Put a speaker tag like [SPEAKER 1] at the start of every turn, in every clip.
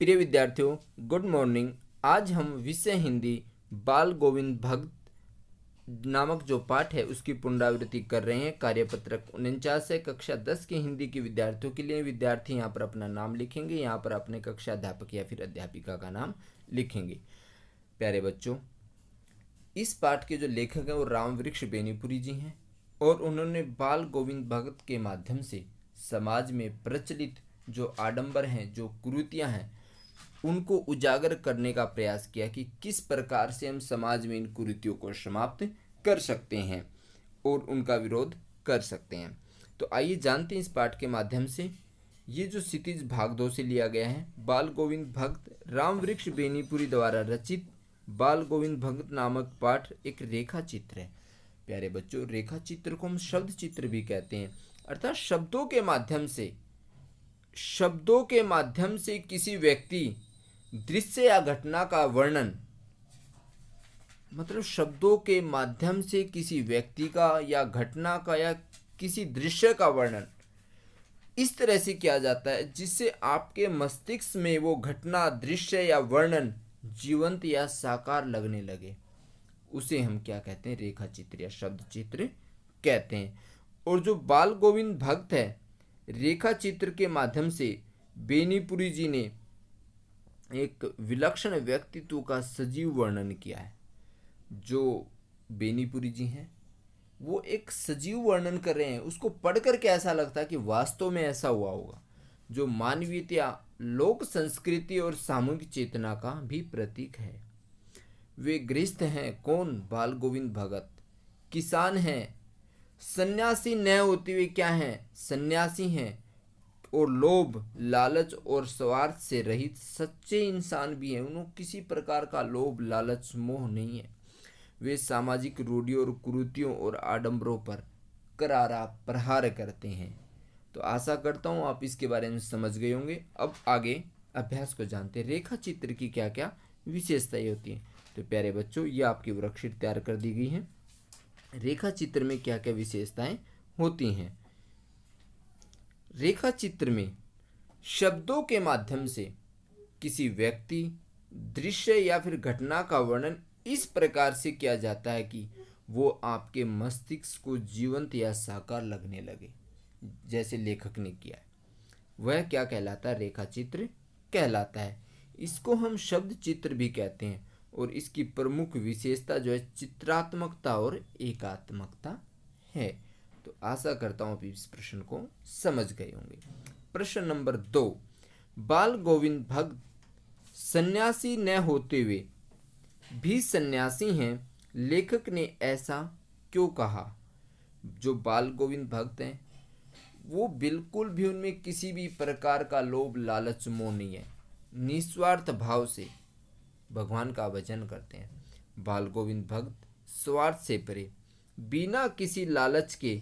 [SPEAKER 1] प्रिय विद्यार्थियों, good morning. आज हम विषय हिंदी बाल गोविंद भक्त नामक जो पाठ है उसकी पुनरावृत्ति कर रहे हैं। कार्यपत्रक 49 है, कक्षा 10 के हिंदी के विद्यार्थियों के लिए। विद्यार्थी यहाँ पर अपना नाम लिखेंगे, यहाँ पर अपने कक्षा अध्यापक या फिर अध्यापिका का नाम लिखेंगे। प्यारे बच्चों, इस पाठ के जो लेखक हैं वो रामवृक्ष बेनीपुरी जी हैं और उन्होंने बाल गोविंद भगत के माध्यम से समाज में प्रचलित जो आडंबर हैं, जो कुरीतियाँ हैं, उनको उजागर करने का प्रयास किया कि किस प्रकार से हम समाज में इन कुरीतियों को समाप्त कर सकते हैं और उनका विरोध कर सकते हैं। तो आइए जानते हैं इस पाठ के माध्यम से। ये जो क्षितिज भाग 2 से लिया गया है, बाल गोविंद भक्त रामवृक्ष बेनीपुरी द्वारा रचित बाल गोविंद भक्त नामक पाठ एक रेखा चित्र है। प्यारे बच्चों, रेखा चित्र को हम शब्द चित्र भी कहते हैं, अर्थात शब्दों के माध्यम से किसी व्यक्ति, दृश्य या घटना का वर्णन, मतलब शब्दों के माध्यम से किसी व्यक्ति का या घटना का या किसी दृश्य का वर्णन इस तरह से किया जाता है जिससे आपके मस्तिष्क में वो घटना, दृश्य या वर्णन जीवंत या साकार लगने लगे। उसे हम क्या कहते हैं? रेखा चित्र या शब्द चित्र कहते हैं। और जो बाल गोविंद भक्त है, रेखा चित्र के माध्यम से बेनीपुरी जी ने एक विलक्षण व्यक्तित्व का सजीव वर्णन किया है। जो बेनीपुरी जी हैं वो एक सजीव वर्णन कर रहे हैं, उसको पढ़कर के ऐसा लगता है कि वास्तव में ऐसा हुआ होगा, जो मानवीयता, लोक संस्कृति और सामूहिक चेतना का भी प्रतीक है। वे गृहस्थ हैं, कौन? बाल गोविंद भगत। किसान हैं, सन्यासी न होते हुए क्या हैं? सन्यासी हैं। और लोभ, लालच और स्वार्थ से रहित सच्चे इंसान भी हैं। उन्हें किसी प्रकार का लोभ, लालच, मोह नहीं है। वे सामाजिक रूढ़ियों और कुरीतियों और आडंबरों पर करारा प्रहार करते हैं। तो आशा करता हूँ आप इसके बारे में समझ गए होंगे। अब आगे अभ्यास को जानते हैं। रेखा चित्र की क्या क्या विशेषताएं होती हैं। तो प्यारे बच्चों, ये आपकी वर्कशीट तैयार कर दी गई है। रेखा चित्र में क्या क्या विशेषताएं होती हैं। रेखा चित्र में शब्दों के माध्यम से किसी व्यक्ति, दृश्य या फिर घटना का वर्णन इस प्रकार से किया जाता है कि वो आपके मस्तिष्क को जीवंत या साकार लगने लगे, जैसे लेखक ने किया है। वह क्या कहलाता है? रेखा चित्र कहलाता है। इसको हम शब्द चित्र भी कहते हैं और इसकी प्रमुख विशेषता जो है चित्रात्मकता और एकात्मकता है। तो आशा करता हूँ आप इस प्रश्न को समझ गए होंगे। प्रश्न नंबर 2, बाल गोविंद भक्त सन्यासी न होते हुए भी सन्यासी हैं, लेखक ने ऐसा क्यों कहा? जो बाल गोविंद भक्त हैं वो बिल्कुल भी, उनमें किसी भी प्रकार का लोभ, लालच, मोह नहीं है। निस्वार्थ भाव से भगवान का भजन करते हैं। बाल गोविंद भक्त स्वार्थ से परे, बिना किसी लालच के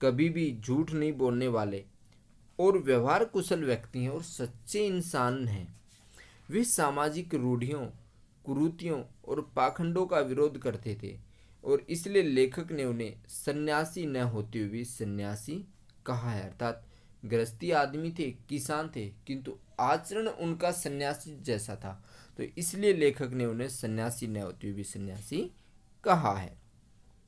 [SPEAKER 1] कभी भी झूठ नहीं बोलने वाले और व्यवहार कुशल व्यक्ति हैं और सच्चे इंसान हैं। वे सामाजिक रूढ़ियों, कुरीतियों और पाखंडों का विरोध करते थे और इसलिए लेखक ने उन्हें सन्यासी न होते हुए भी सन्यासी कहा है। अर्थात गृहस्थी आदमी थे, किसान थे, किंतु आचरण उनका सन्यासी जैसा था, तो इसलिए लेखक ने उन्हें सन्यासी न होते हुए भी सन्यासी कहा है।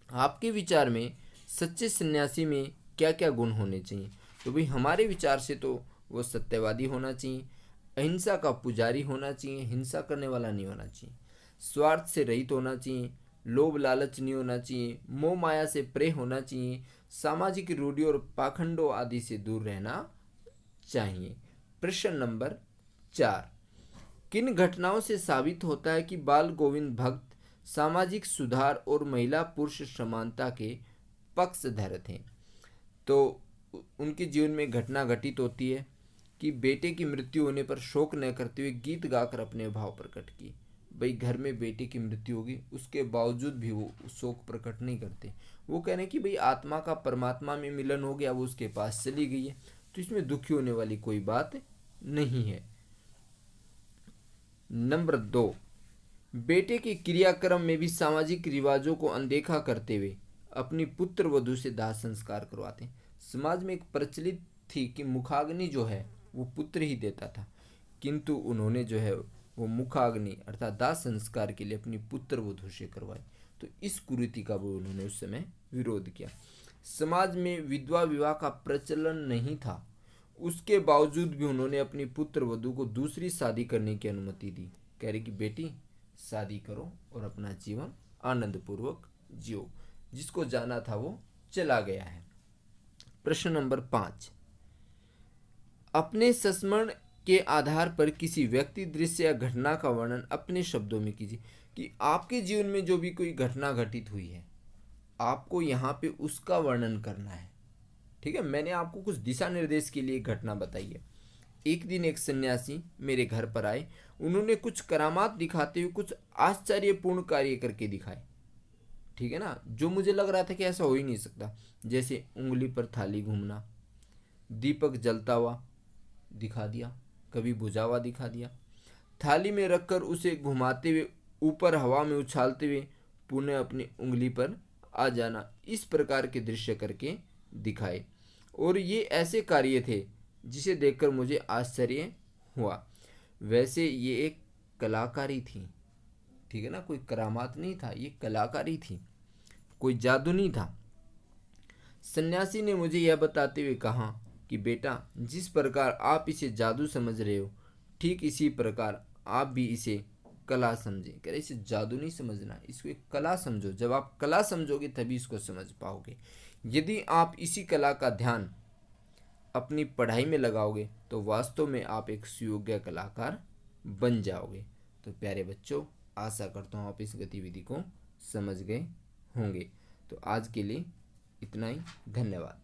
[SPEAKER 1] आपके विचार में सच्चे सन्यासी में क्या क्या गुण होने चाहिए? तो भाई हमारे विचार से तो वो सत्यवादी होना चाहिए, अहिंसा का पुजारी होना चाहिए, हिंसा करने वाला नहीं होना चाहिए, स्वार्थ से रहित होना चाहिए, लोभ लालच नहीं होना चाहिए, मोह माया से परे होना चाहिए, सामाजिक रूढ़ियों और पाखंडों आदि से दूर रहना चाहिए। प्रश्न नंबर 4, किन घटनाओं से साबित होता है कि बाल गोविंद भक्त सामाजिक सुधार और महिला पुरुष समानता के पक्षधर थे? तो उनके जीवन में घटना घटित होती है कि बेटे की मृत्यु होने पर शोक न करते हुए गीत गाकर अपने भाव प्रकट किए। भाई घर में बेटे की मृत्यु होगी, उसके बावजूद भी वो शोक प्रकट नहीं करते। वो कह रहे हैं कि भाई आत्मा का परमात्मा में मिलन हो गया, वो उसके पास चली गई है, तो इसमें दुखी होने वाली कोई बात नहीं है। नंबर 2, बेटे के क्रियाक्रम में भी सामाजिक रिवाजों को अनदेखा करते हुए अपनी पुत्र वधू से दाह संस्कार करवाते हैं। समाज में एक प्रचलित थी कि मुखाग्नि जो है वो पुत्र ही देता था, किंतु उन्होंने जो है वो मुखाग्नि अर्थात दाह संस्कार के लिए अपनी पुत्र वधू से करवाई। तो इस कुरीति का वो उन्होंने उस समय विरोध किया। समाज में विधवा विवाह का प्रचलन नहीं था, उसके बावजूद भी उन्होंने अपनी पुत्र वधू को दूसरी शादी करने की अनुमति दी। कह रहे कि बेटी शादी करो और अपना जीवन आनंद पूर्वक जियो। जिसको जाना था वो चला गया है। प्रश्न नंबर 5, अपने संस्मरण के आधार पर किसी व्यक्ति, दृश्य या घटना का वर्णन अपने शब्दों में कीजिए। कि आपके जीवन में जो भी कोई घटना घटित हुई है, आपको यहाँ पे उसका वर्णन करना है। ठीक है, मैंने आपको कुछ दिशा निर्देश के लिए एक घटना बताई है। एक दिन एक सन्यासी मेरे घर पर आए। उन्होंने कुछ करामात दिखाते हुए कुछ आश्चर्यपूर्ण कार्य करके दिखाए। ठीक है ना, जो मुझे लग रहा था कि ऐसा हो ही नहीं सकता। जैसे उंगली पर थाली घूमना, दीपक जलता हुआ दिखा दिया, कभी बुझा हुआ दिखा दिया, थाली में रखकर उसे घुमाते हुए ऊपर हवा में उछालते हुए पुनः अपनी उंगली पर आ जाना, इस प्रकार के दृश्य करके दिखाए। और ये ऐसे कार्य थे जिसे देखकर मुझे आश्चर्य हुआ। वैसे ये एक कलाकारी थी। ठीक है ना, कोई करामात नहीं था, ये कलाकारी थी, कोई जादू नहीं था। सन्यासी ने मुझे यह बताते हुए कहा कि बेटा, जिस प्रकार आप इसे जादू समझ रहे हो, ठीक इसी प्रकार आप भी इसे कला समझें। कह रहे इसे जादू नहीं समझना, इसको एक कला समझो। जब आप कला समझोगे तभी इसको समझ पाओगे। यदि आप इसी कला का ध्यान अपनी पढ़ाई में लगाओगे तो वास्तव में आप एक सुयोग्य कलाकार बन जाओगे। तो प्यारे बच्चों, आशा करता हूँ आप इस गतिविधि को समझ गए होंगे। तो आज के लिए इतना ही। धन्यवाद।